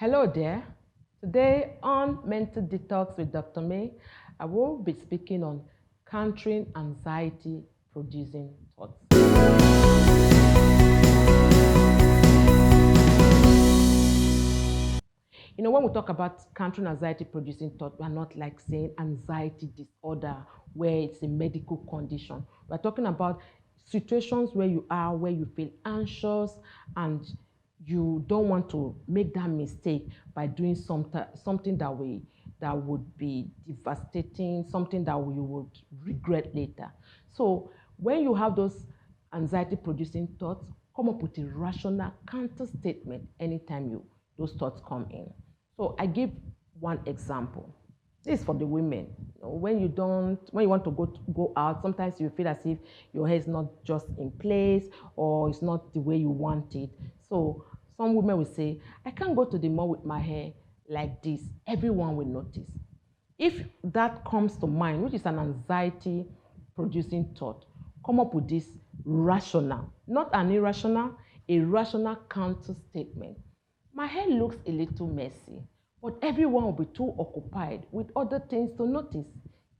Hello there. Today on Mental Detox with Dr. May, I will be speaking on countering anxiety producing thoughts. When we talk about countering anxiety producing thought, we're not like saying anxiety disorder where it's a medical condition. We're talking about situations where you feel anxious and you don't want to make that mistake by doing something that would be devastating, something that you would regret later. So when you have those anxiety producing thoughts, come up with a rational counter statement anytime those thoughts come in. So I give one example. This is for the women. When you want to go out, sometimes you feel as if your hair is not just in place or it's not the way you want it. So some women will say, I can't go to the mall with my hair like this. Everyone will notice. If that comes to mind, which is an anxiety producing thought, come up with this rational, not an irrational, a rational counter statement. My hair looks a little messy, but everyone will be too occupied with other things to notice.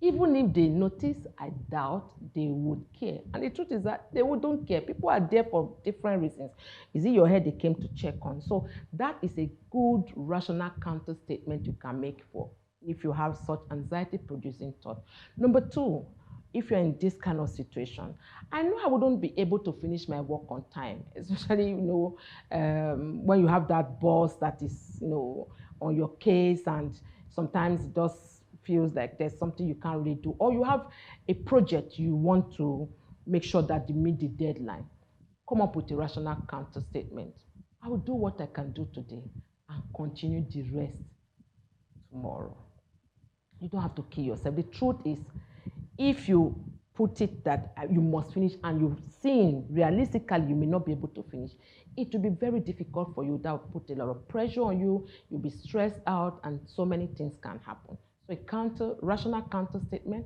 Even if they notice, I doubt they would care. And the truth is that they wouldn't care. People are there for different reasons. Is it your hair they came to check on? So that is a good rational counter statement you can make for if you have such anxiety producing thought. Number two, if you're in this kind of situation, I know I wouldn't be able to finish my work on time, especially, when you have that boss that is, on your case, and sometimes it just feels like there's something you can't really do, or you have a project you want to make sure that you meet the deadline. Come up with a rational counter statement. I will do what I can do today and continue the rest tomorrow. You don't have to kill yourself. The truth is, if you put it that you must finish and you've seen realistically you may not be able to finish, it will be very difficult for you. That will put a lot of pressure on you. You'll be stressed out and so many things can happen. So a rational counter statement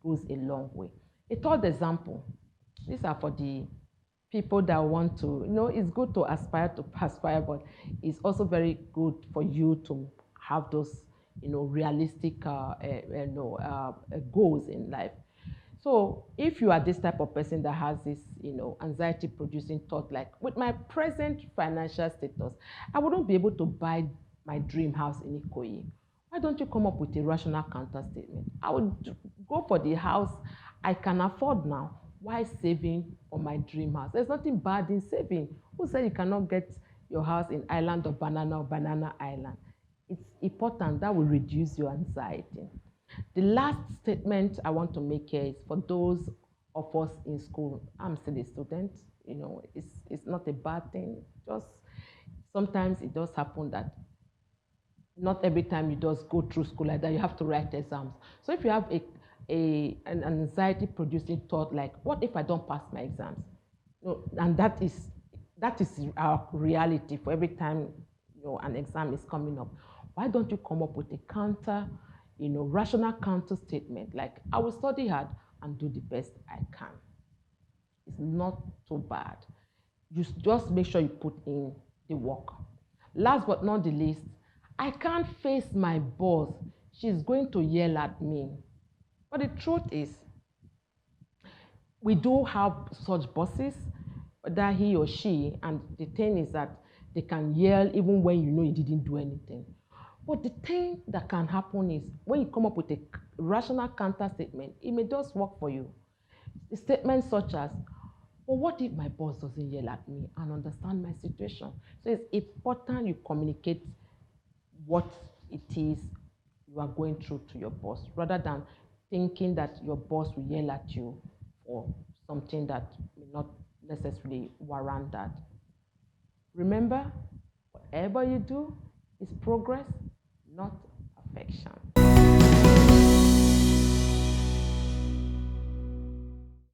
goes a long way. A third example, these are for the people that want to, it's good to aspire to perspire, but it's also very good for you to have those, realistic goals in life. So if you are this type of person that has this, anxiety producing thought, like with my present financial status, I wouldn't be able to buy my dream house in Ikoyi. Why don't you come up with a rational counter statement? I would go for the house I can afford now. Why saving for my dream house? There's nothing bad in saving. Who said you cannot get your house in Island of Banana or Banana Island? It's important. That will reduce your anxiety. The last statement I want to make here is for those of us in school. I'm still a student. It's not a bad thing. Just sometimes it does happen that not every time you just go through school like that, you have to write exams. So if you have an anxiety producing thought like, what if I don't pass my exams? And that is our reality for every time an exam is coming up. Why don't you come up with a counter, rational counter statement like, I will study hard and do the best I can. It's not too bad. You just make sure you put in the work. Last but not the least, I can't face my boss. She's going to yell at me. But the truth is, we do have such bosses, whether he or she, and the thing is that they can yell even when you know you didn't do anything. But the thing that can happen is when you come up with a rational counter statement, it may just work for you. A statement such as, well, what if my boss doesn't yell at me and understand my situation? So it's important you communicate what it is you are going through to your boss, rather than thinking that your boss will yell at you for something that may not necessarily warrant that. Remember, whatever you do is progress, not